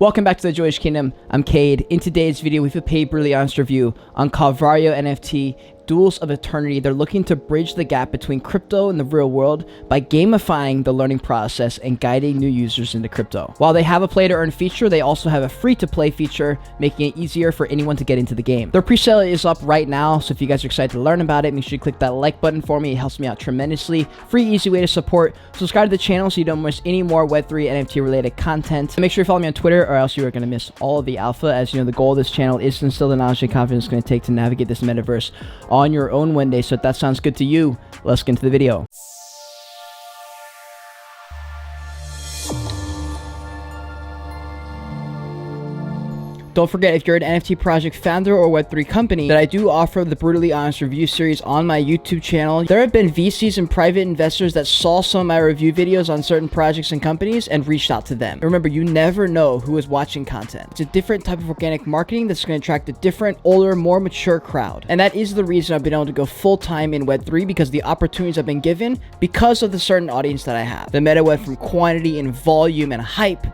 Welcome back to the Joyish Kingdom. I'm Cade. In today's video, we have a paid brutally honest review on Cavaria NFT, Duels of Eternity. They're looking to bridge the gap between crypto and the real world by gamifying the learning process and guiding new users into crypto. While they have a play to earn feature, they also have a free to play feature, making it easier for anyone to get into the game. Their pre-sale is up right now, so if you guys are excited to learn about it, make sure you click that like button for me. It helps me out tremendously. Free, easy way to support. Subscribe to the channel so you don't miss any more Web3 NFT related content. And make sure you follow me on Twitter, or else you are going to miss all of the alpha. As you know, the goal of this channel is to instill the knowledge and confidence it's going to take to navigate this metaverse on your own one day. So if that sounds good to you, let's get into the video. Don't forget, if you're an NFT project founder or Web3 company, that I do offer the Brutally Honest Review series on my YouTube channel. There have been VCs and private investors that saw some of my review videos on certain projects and companies and reached out to them. Remember, you never know who is watching content. It's a different type of organic marketing that's going to attract a different, older, more mature crowd. And that is the reason I've been able to go full-time in Web3, because the opportunities I've been given because of the certain audience that I have. The meta went from quantity and volume and hype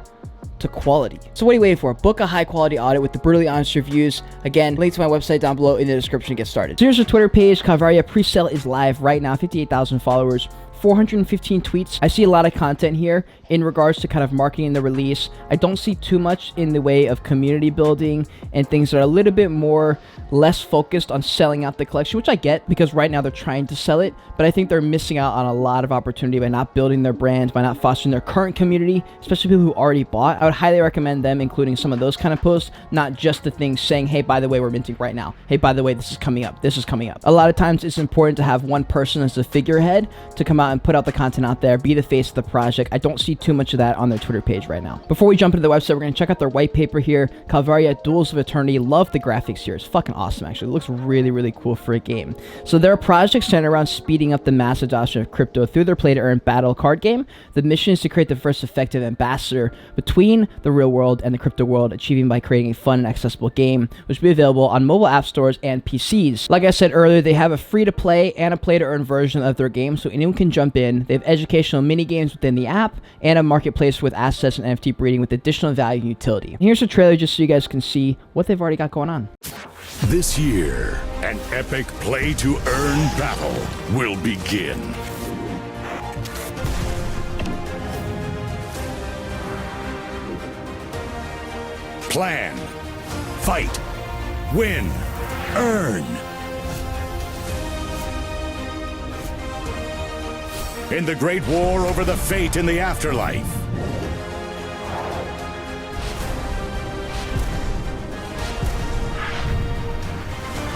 to quality. So what are you waiting for? Book a high quality audit with the Brutally Honest Reviews. Again, link to my website down below in the description to get started. So here's our Twitter page. Cavaria pre-sale is live right now. 58,000 followers. 415 tweets. I see a lot of content here in regards to kind of marketing the release. I don't see too much in the way of community building and things that are a little bit more less focused on selling out the collection, which I get because right now they're trying to sell it, but I think they're missing out on a lot of opportunity by not building their brand, by not fostering their current community, especially people who already bought. I would highly recommend them including some of those kind of posts, not just the things saying, hey, by the way, we're minting right now. Hey, by the way, this is coming up. This is coming up. A lot of times it's important to have one person as the figurehead to come out and put out the content out there, be the face of the project. I don't see too much of that on their Twitter page right now. Before we jump into the website, we're going to check out their white paper here. Calvaria, Duels of Eternity. Love the graphics here. It's fucking awesome, actually. It looks really, really cool for a game. So their project centered around speeding up the mass adoption of crypto through their play-to-earn battle card game. The mission is to create the first effective ambassador between the real world and the crypto world, achieving by creating a fun and accessible game, which will be available on mobile app stores and PCs. Like I said earlier, they have a free-to-play and a play-to-earn version of their game, so anyone can jump in. They have educational mini games within the app and a marketplace with assets and NFT breeding with additional value and utility. And here's a trailer just so you guys can see what they've already got going on. This year, an epic play-to-earn battle will begin. Plan, fight, win, earn. In the great war over the fate in the afterlife.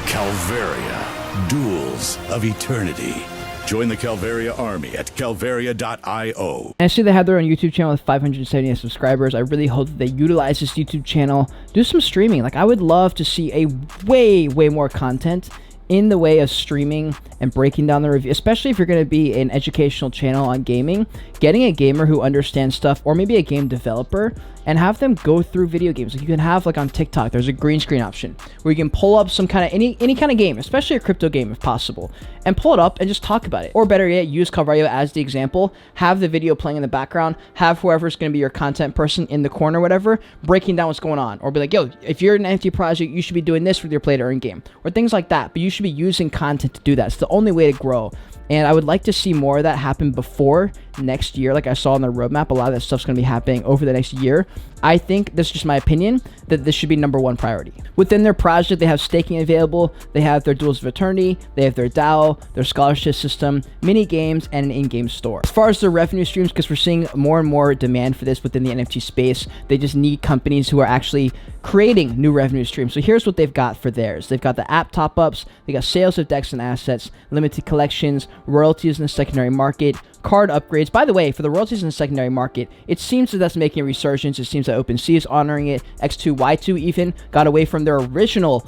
Calvaria, Duels of Eternity. Join the Calvaria army at calvaria.io. I see they have their own YouTube channel with 578 subscribers. I really hope that they utilize this YouTube channel. Do some streaming. Like, I would love to see a way more content in the way of streaming and breaking down the review, especially if you're going to be an educational channel on gaming. Getting a gamer who understands stuff, or maybe a game developer, and have them go through video games. Like you can have, like on TikTok, there's a green screen option where you can pull up some kind of any kind of game, especially a crypto game if possible, and pull it up and just talk about it. Or better yet, use Calvaria as the example, have the video playing in the background, have whoever's going to be your content person in the corner, whatever, breaking down what's going on, or be like, yo, if you're an NFT project, you should be doing this with your play to earn game, or things like that. But you should be using content to do that. It's the only way to grow. And I would like to see more of that happen before next year. Like I saw on their roadmap, a lot of that stuff's going to be happening over the next year. I think, this is just my opinion, that this should be #1 priority. Within their project, they have staking available, they have their Duels of Eternity, they have their DAO, their scholarship system, mini games, and an in-game store. As far as their revenue streams, because we're seeing more and more demand for this within the NFT space, they just need companies who are actually creating new revenue streams. So here's what they've got for theirs. They've got the app top-ups, they got sales of decks and assets, limited collections, royalties in the secondary market, card upgrades. By the way, for the royalties in the secondary market, it seems that that's making a resurgence. It seems that OpenSea is honoring it. X2, Y2 even got away from their original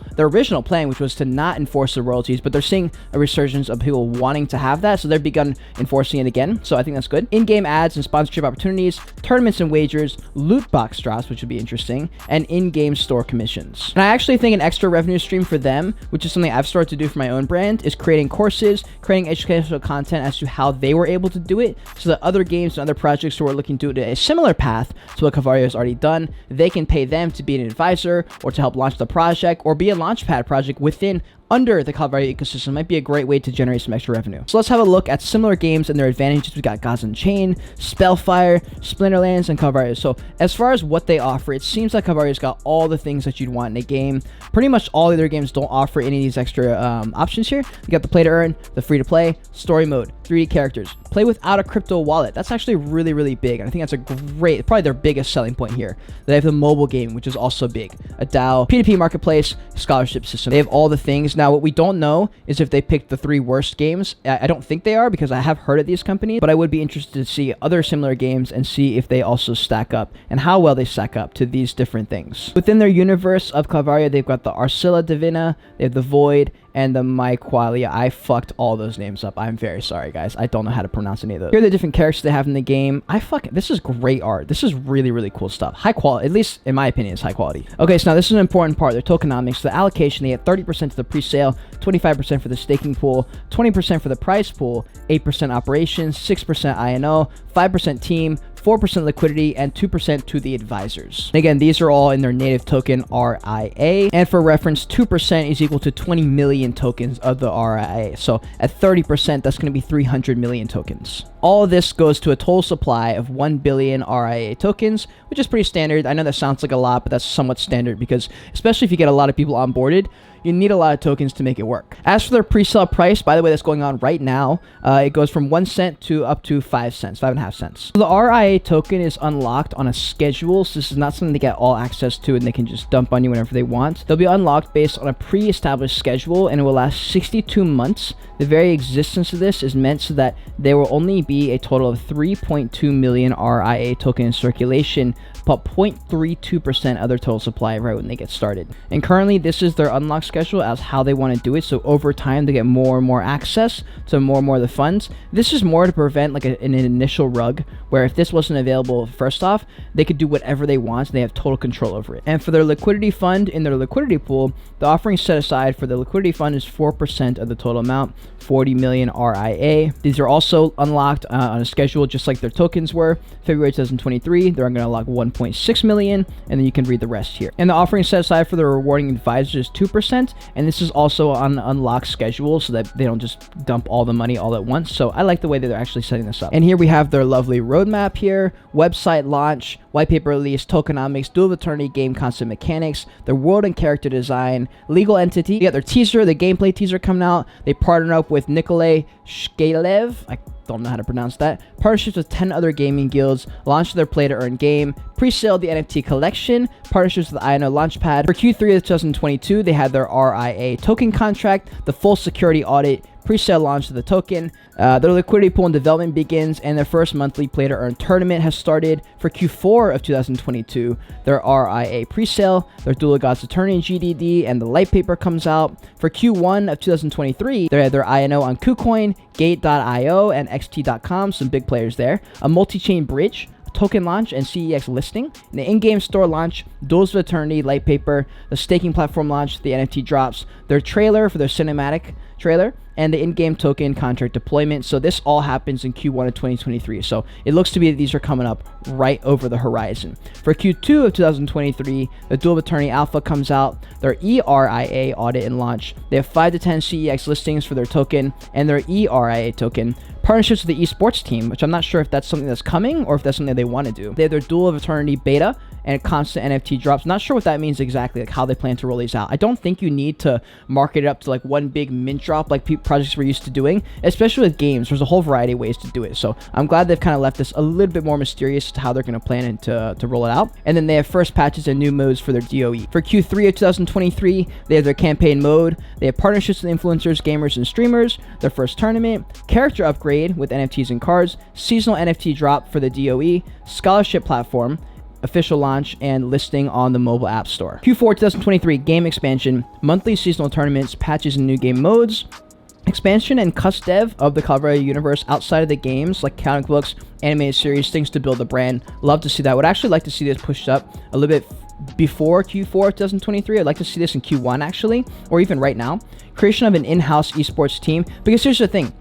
plan, which was to not enforce the royalties, but they're seeing a resurgence of people wanting to have that, so they've begun enforcing it again. So I think that's good. In-game ads and sponsorship opportunities, tournaments and wagers, loot box drops, which would be interesting, and in-game store commissions. And I actually think an extra revenue stream for them, which is something I've started to do for my own brand, is creating courses, creating educational content as to how they were able to do it, so that other games and other projects who are looking to do a similar path to what Cavaria has already already done. They can pay them to be an advisor or to help launch the project or be a launchpad project within under the Calvaria ecosystem. Might be a great way to generate some extra revenue. So let's have a look at similar games and their advantages. We got Gods Unchained, Spellfire, Splinterlands, and Calvaria. So as far as what they offer, it seems like Calvaria's got all the things that you'd want in a game. Pretty much all the other games don't offer any of these extra options here. You got the play to earn, the free to play, story mode, 3D characters, play without a crypto wallet. That's actually really, really big. And I think that's a great, probably their biggest selling point here. They have the mobile game, which is also big. A DAO, P2P marketplace, scholarship system. They have all the things. Now, what we don't know is if they picked the 3 worst games. I don't think they are, because I have heard of these companies, but I would be interested to see other similar games and see if they also stack up and how well they stack up to these different things. Within their universe of Calvaria, they've got the Arcilla Divina, they have the Void, and the Myqualia. I fucked all those names up. I'm very sorry, guys. I don't know how to pronounce any of those. Here are the different characters they have in the game. This is great art. This is really, really cool stuff. High quality, at least in my opinion, it's high quality. Okay, so now this is an important part. Their tokenomics, the allocation, they get 30% to the pre-sale, 25% for the staking pool, 20% for the prize pool, 8% operations, 6% INO, 5% team, 4% liquidity, and 2% to the advisors. And again, these are all in their native token RIA. And for reference, 2% is equal to 20 million tokens of the RIA. So at 30%, that's going to be 300 million tokens. All of this goes to a total supply of 1 billion RIA tokens, which is pretty standard. I know that sounds like a lot, but that's somewhat standard because especially if you get a lot of people onboarded, you need a lot of tokens to make it work. As for their pre-sale price, by the way, that's going on right now, it goes from 1 cent to up to 5 cents, 5.5 cents. So the RIA token is unlocked on a schedule, so this is not something they get all access to and they can just dump on you whenever they want. They'll be unlocked based on a pre-established schedule and it will last 62 months. The very existence of this is meant so that there will only be a total of 3.2 million RIA token in circulation, but 0.32% of their total supply right when they get started. And currently, this is their unlock schedule as how they want to do it. So over time, they get more and more access to more and more of the funds. This is more to prevent like an initial rug, where if this wasn't available first off, they could do whatever they want. So they have total control over it. And for their liquidity fund in their liquidity pool, the offering set aside for the liquidity fund is 4% of the total amount, 40 million RIA. These are also unlocked on a schedule just like their tokens were. February 2023, they're going to unlock 1.6 million, and then you can read the rest here. And the offering set aside for the rewarding advisors is 2%, and this is also on an unlocked schedule so that they don't just dump all the money all at once. So I like the way that they're actually setting this up. And here we have their lovely roadmap here, website launch, white paper release, tokenomics, dual of eternity, game concept mechanics, their world and character design, legal entity. You got their teaser, the gameplay teaser coming out. They partnered up with Nikolay Shkalev. I don't know how to pronounce that. Partnerships with 10 other gaming guilds, launched their play to earn game, pre-sale the NFT collection, partnerships with the INO Launchpad. For Q3 of 2022, they had their RIA token contract, the full security audit, pre-sale launch of the token, their liquidity pool and development begins, and their first monthly play to earn tournament has started. For Q4 of 2022, their RIA pre-sale, their Duel of Gods Eternity GDD, and the light paper comes out. For Q1 of 2023, they had their INO on KuCoin, Gate.io, and XT.com, some big players there, a multi-chain bridge, token launch and CEX listing, the in-game store launch, Duels of Eternity, light paper, the staking platform launch, the NFT drops, their trailer for their cinematic trailer, and the in-game token contract deployment. So this all happens in Q1 of 2023. So it looks to be that these are coming up right over the horizon. For Q2 of 2023, the Duel of Eternity Alpha comes out, their ERIA audit and launch. They have 5 to 10 CEX listings for their token and their ERIA token. Partnerships with the esports team, which I'm not sure if that's something that's coming or if that's something they want to do. They have their Duel of Eternity beta and constant NFT drops. Not sure what that means exactly, like how they plan to roll these out. I don't think you need to market it up to like one big mint drop like projects we're used to doing, especially with games. There's a whole variety of ways to do it. So I'm glad they've kind of left this a little bit more mysterious to how they're going to plan to roll it out. And then they have first patches and new modes for their DOE. For Q3 of 2023, they have their campaign mode. They have partnerships with influencers, gamers, and streamers, their first tournament, character upgrade with NFTs and cards, seasonal NFT drop for the DOE, scholarship platform, official launch, and listing on the mobile app store. Q4 2023 game expansion, monthly seasonal tournaments, patches and new game modes, expansion and custom dev of the Calvaria universe outside of the games, like comic books, animated series, things to build the brand. Love to see that. Would actually like to see this pushed up a little bit before Q4 2023. I'd like to see this in Q1 actually, or even right now. Creation of an in-house esports team, because here's the thing.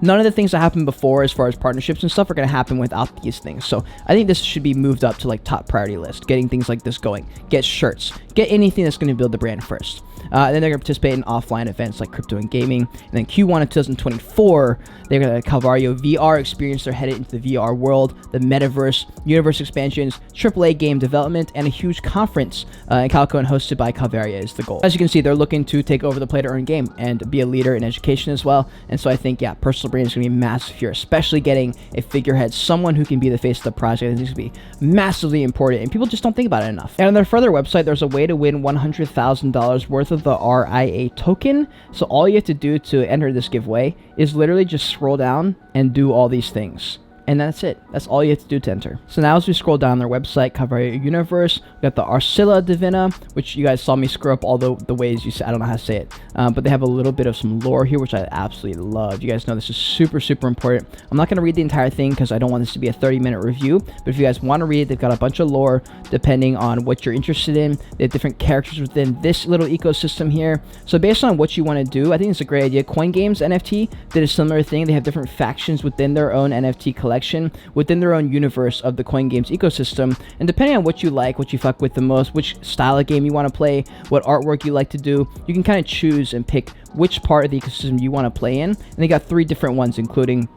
none of the things that happened before as far as partnerships and stuff are going to happen without these things. So I think this should be moved up to like top priority list, getting things like this going. Get shirts, get anything that's going to build the brand first. And then they're going to participate in offline events like crypto and gaming. And then Q1 of 2024, they're going to Calvaria VR experience. They're headed into the VR world, the metaverse, universe expansions, AAA game development, and a huge conference in Calico and hosted by Cavaria is the goal. As you can see, they're looking to take over the play-to-earn game and be a leader in education as well. And so I think, yeah, personal branding is going to be massive here, especially getting a figurehead, someone who can be the face of the project. I think it's going to be massively important, and people just don't think about it enough. And on their further website, there's a way to win $100,000 worth of the RIA token. So all you have to do to enter this giveaway is literally just scroll down and do all these things. And that's it. That's all you have to do to enter. So now as we scroll down their website, Cavaria Universe, we got the Arcilla Divina, which you guys saw me screw up all the ways you say, I don't know how to say it. But they have a little bit of some lore here, which I absolutely love. You guys know this is super, super important. I'm not going to read the entire thing because I don't want this to be a 30-minute review. But if you guys want to read it, they've got a bunch of lore depending on what you're interested in. They have different characters within this little ecosystem here. So based on what you want to do, I think it's a great idea. CoinGames NFT did a similar thing. They have different factions within their own NFT collection, within their own universe of the CoinGames ecosystem, and depending on what you like, what you fuck with the most, which style of game you want to play, what artwork you like to do, you can kind of choose and pick which part of the ecosystem you want to play in. And they got 3 different ones, including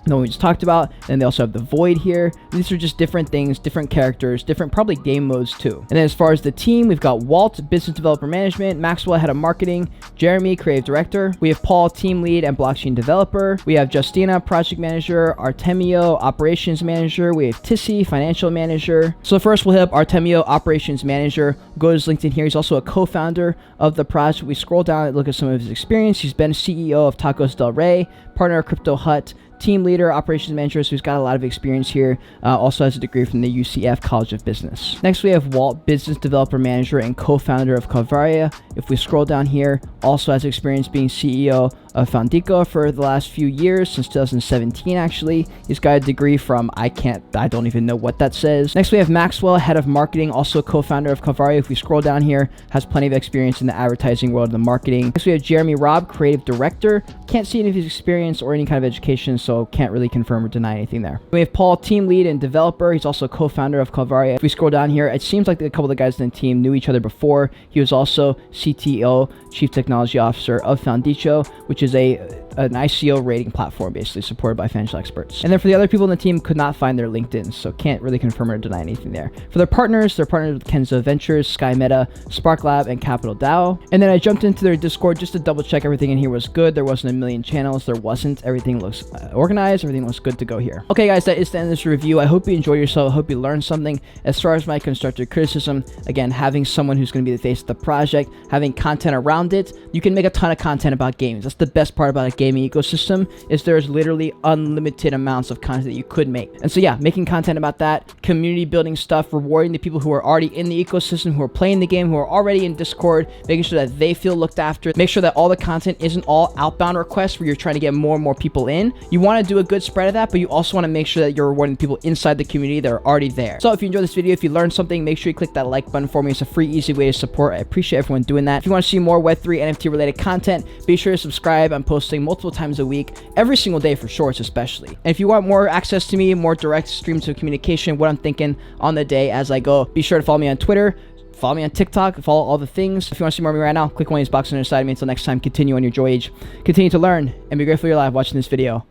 the one we just talked about, and they also have the Void here. These are just different things, different characters, different probably game modes too. And then as far as the team, we've got Walt, Business Developer Management, Maxwell, Head of Marketing, Jeremy, Creative Director. We have Paul, Team Lead and Blockchain Developer. We have Justina, Project Manager, Artemio, Operations Manager. We have Tissy, Financial Manager. So first we'll hit up Artemio, Operations Manager. Go to his LinkedIn here. He's also a co-founder of the project. We scroll down and look at some of his experience. He's been CEO of Tacos Del Rey, partner of Crypto Hut, team leader, operations manager, so he's got a lot of experience here. Also has a degree from the UCF College of Business. Next, we have Walt, business developer manager and co-founder of Cavaria. If we scroll down here, also has experience being CEO of Foundico for the last few years, since 2017 actually. He's got a degree from, I don't even know what that says. Next we have Maxwell, head of marketing, also co-founder of Cavaria. If we scroll down here, has plenty of experience in the advertising world and the marketing. Next we have Jeremy Robb, creative director. Can't see any of his experience or any kind of education, so can't really confirm or deny anything there. We have Paul, team lead and developer. He's also co-founder of Cavaria. If we scroll down here, it seems like a couple of the guys in the team knew each other before. He was also CTO, Chief Technology Officer of Foundico, which is an ICO rating platform basically supported by financial experts. And then for the other people in the team, could not find their LinkedIn, so can't really confirm or deny anything there. For their partners, they're partnered with Kenzo Ventures, Sky Meta, Spark Lab, and Capital DAO. And then I jumped into their Discord just to double check everything in here was good. There wasn't a million channels. There wasn't. Everything looks organized. Everything looks good to go here. Okay, guys, that is the end of this review. I hope you enjoyed yourself. I hope you learned something. As far as my constructive criticism, again, having someone who's going to be the face of the project, having content around it, you can make a ton of content about games. That's the best part about a gaming ecosystem, is there's literally unlimited amounts of content that you could make. And so yeah, making content about that, community building stuff, rewarding the people who are already in the ecosystem, who are playing the game, who are already in Discord, making sure that they feel looked after, make sure that all the content isn't all outbound requests where you're trying to get more and more people in. You want to do a good spread of that, but you also want to make sure that you're rewarding people inside the community that are already there. So if you enjoyed this video, if you learned something, make sure you click that like button for me. It's a free, easy way to support. I appreciate everyone doing that. If you want to see more Web3 NFT related content, be sure to subscribe. I'm posting multiple times a week, every single day for shorts especially. And if you want more access to me, more direct streams of communication, what I'm thinking on the day as I go, be sure to follow me on Twitter, follow me on TikTok, follow all the things. If you want to see more of me right now, click one of these boxes on the side of me. Until next time, continue on your joy age, continue to learn, and be grateful you're alive watching this video.